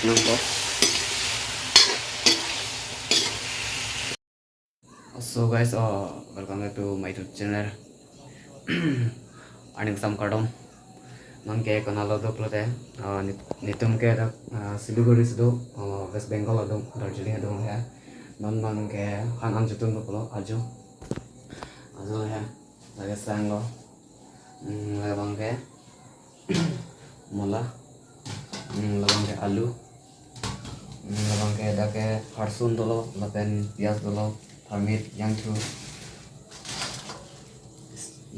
nangko. So guys, welcome back to my YouTube channel. Aning sam kadom nangke kanalo do plote nitum ke Siliguri sido West Bengal adum Darjeeling adum ya non nangke hanan jutun do plo ajo ya lagi sango labangke mola labangke alu labangke dake harsun dolo lapen pias dolo pamit yang tu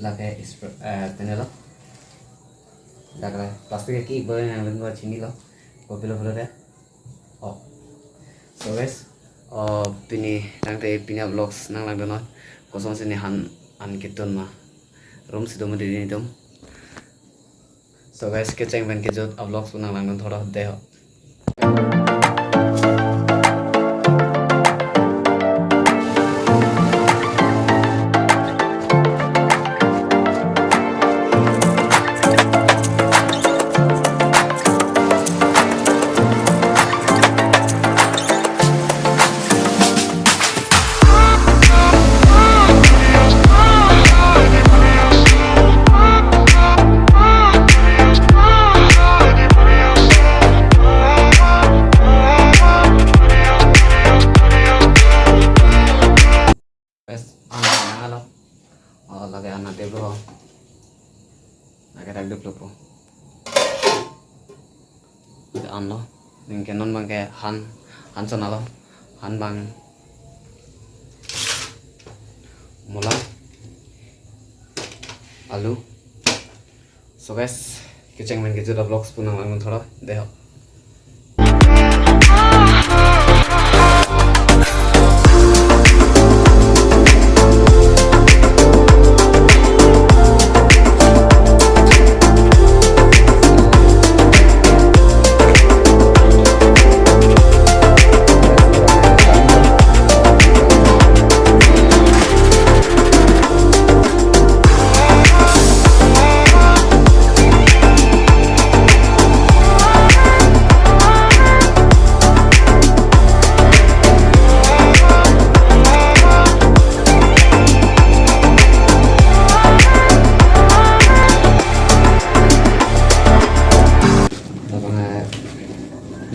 lake tenelo dakle plastik ki boy yang bengo chini lo kopilo pilo deh oh so guys pini nangte pini vlogs nang lang dono kosong sini han an kitun ma room sido mo dini dum so guys keceng ben kejot vlogs nang lang don thoda deh lagi anak dia bro lagi ragduk lupa ada an lo mungkin non bang kayak han sana lo han bang mula alu so guys keceng main gitu udah vlogs punang langun thora deh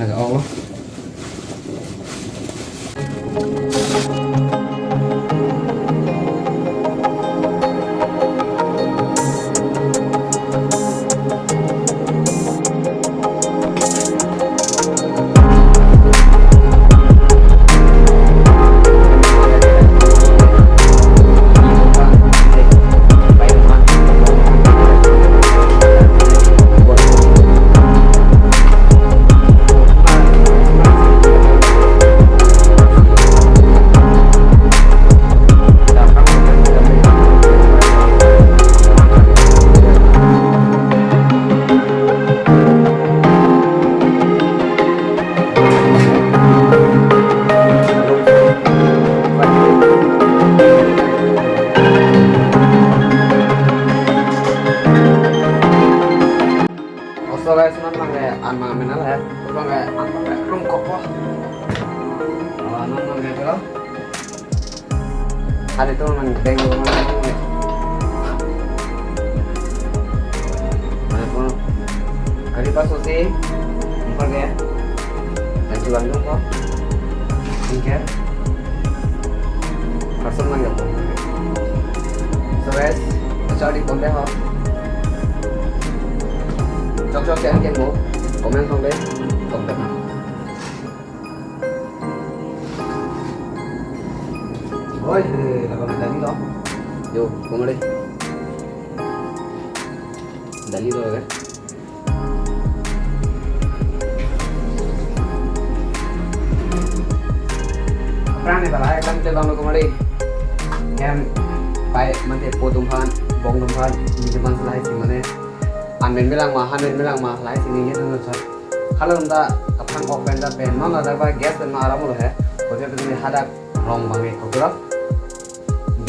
naga Allah so guys non mangga an menal ya mangga an pakai rum kopo non mangga bro hari itu nang tengo mana pun kali pas usi umpan ya dan jual dulu kok tinggal person mangga po so guys cari konten ho cho cái anh bố comment không đấy comment nào ôi là con đánh đó vô comment đi đánh rồi đấy Pran này lại kan chơi bang comment đi em phải mang theo po tumpan bong tumpan di depan selai sih mana Amin bilang mah lain sini gitu nusa. Kalau nda kapang open da pen, non ada apa gas dan maram loh ya. Kau jadi ini hadak rong banget kau kira.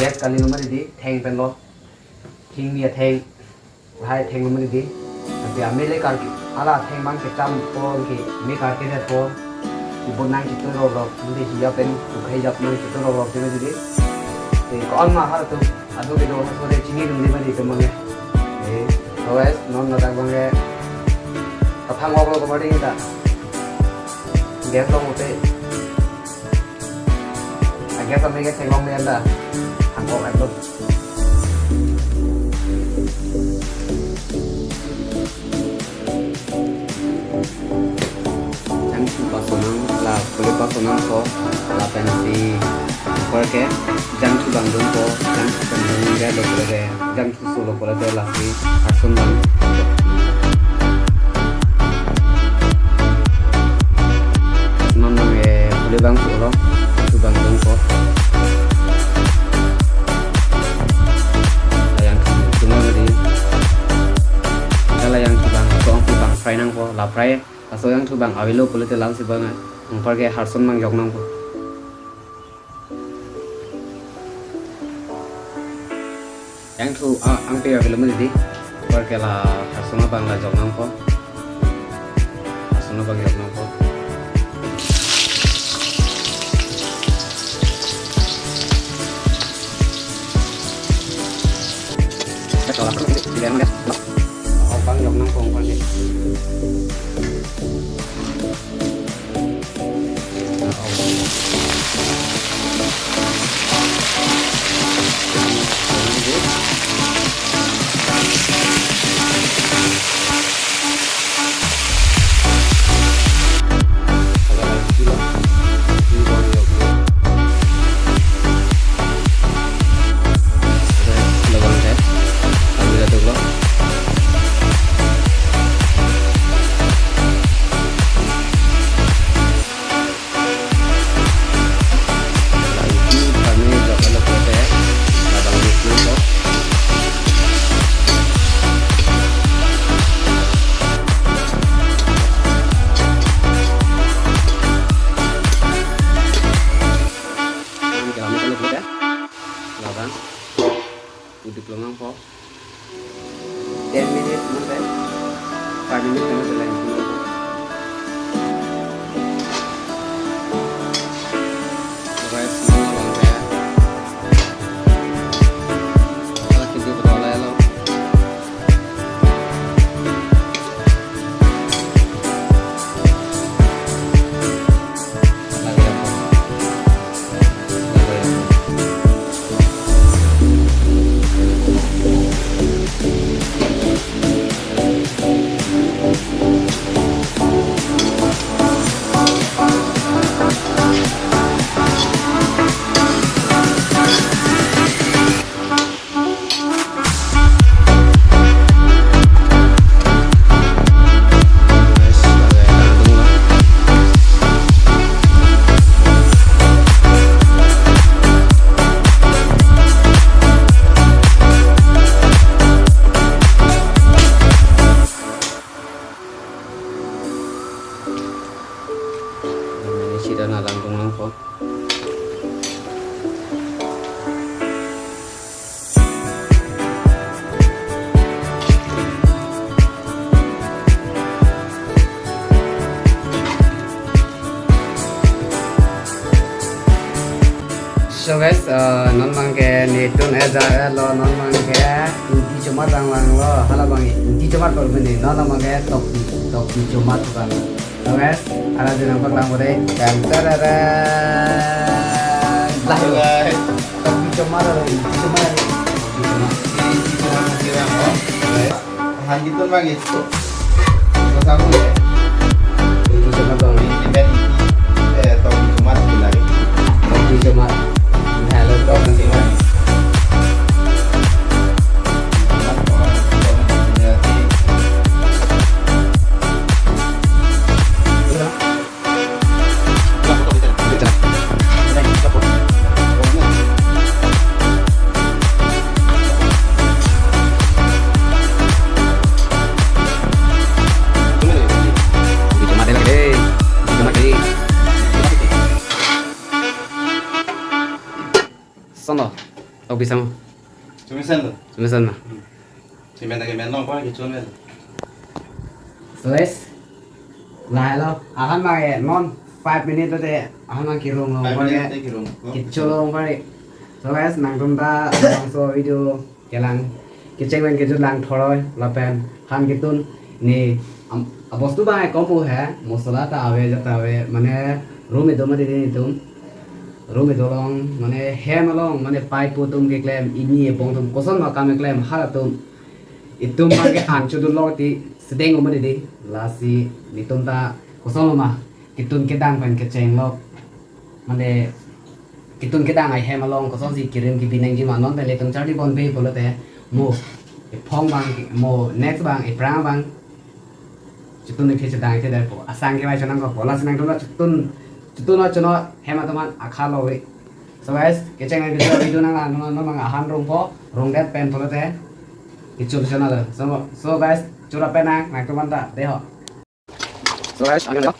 Gas kali nomor di tank pen lo, king dia tank, hai tank nomor di. Tapi ambil le kaki. ala thengmang ke cham po ki mi ka ke po ibon nang ki to ro di hi ya pen tu khai jap nang ki to ro te di te kon ma har tu adu ke do so de chini dum ni ba di to mange guys non na tak bange ka phang wa ko ba ding ta gas lo mo te gas ta me ke thengong le anda hang ko ai lo là boleh pasongan ko la pensi porque jang tu bandung ko jang tu bandung ga lo boleh jang tu solo boleh de la si action bang non non boleh bang solo tu bandung ko yang tu ngadi kalau yang tu bang tu bang fry nang ko la fry aso yang tu bang awilo boleh de lang si bang pergi harson mang jog nang ko yang tu ang pe film ni di pergi la harson bang la jog nang ko harson bang jog nang ko kalau aku ni dia nang bang jog nang ko pergi duduk lengang po 10 minutes nanti 5 minutes kami selain itu guys mau saya kalau kita beroleh lo lagi apa sudah nalanggung lang po so guys non mangke netun eja lo non mangke inti cuma lang lo hala bangi inti cuma per meni non mangke top cuma tukang so guys ada jenang paklang bodai dan tarara lah guys top cuma lo inti cuma guys hangitun bangi so sabu ya inti cuma dong inti ben top cuma lagi top cuma hello top cuma Sono, tao bisa mo. Sumisan. Sumisan na. Si men lagi men long pa gichon men. So guys, lại lo akan pakai non 5 minute tadi akan kirung lo pakai kicul pakai. So guys, nang tumta so video kelang kiceng men kicul lang thoroi lapen han kitun ni বস্তু বাই কম है मसला ता आवे जता आवे माने रूम में दम दे तुम रूम में दोलong माने हे मलोंग माने पाइप तुम के क्लेम इनी बोंग तुम कोसन मा काम क्लेम हारा तुम इतुम मागे आंचु दु लोती sedeng umade de lasi nitum ta koson ma kitun kedang pan keceng lo mane kitun kedang ai he malong koson si kirim ki bineng ji manon te le tung chari bon be bolote mo phong bang mo next bang e prang bang chutun ni phese dang te da po asang ke bai chonang ko bola sinang dula chutun no chono hema taman akha lo we so guys keceng ai video nang no mang ahan rong po rong det pen bolote ichul chona da so guys chura penang nang teman tak deh so guys ambil lo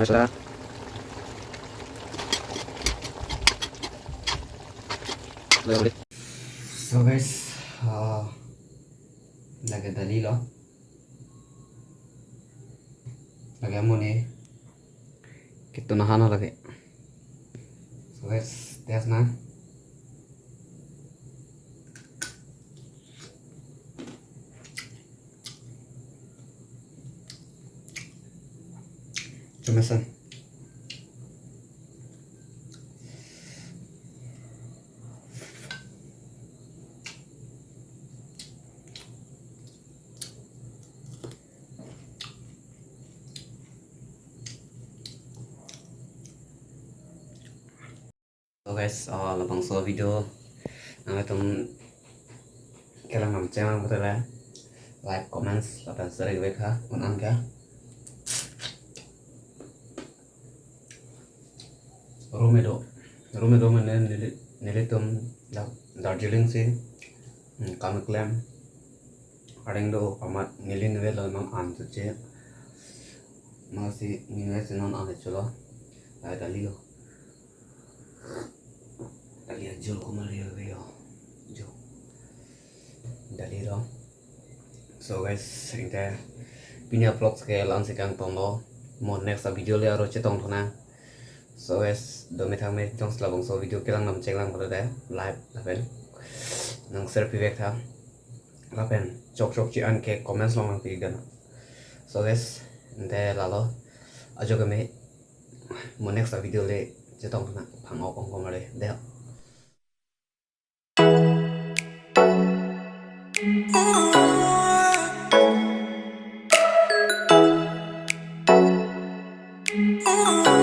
sudah so guys lagi tadi lo lagi amun nih kita nahan lagi so guys tes nang Cumasan so guys lapang so video nang tum kelang ngam channel betul ya like comments lapang sering gue kah menang kah Romedo मैंने नीले तुम दार्जिलिंग से कामक्लेम अड़ेंग दो अमर नीले नवे लो नॉन आन तुझे मासी नीले से नॉन आने चलो आए डाली जो को मारियो गयो जो डाली रो so guys इंटे पिनिया vlogs के लांस इकांग तोंलो मोर next video ले आरो चेतों थोना so guys domi thame jong slabong so video kelang nam chenglang bolo de live lapen nang share pivek tha lapen chok chi an ke comments long pi gan so guys de lalo ajo game mo next video le chetong na phang ok ong mare de Oh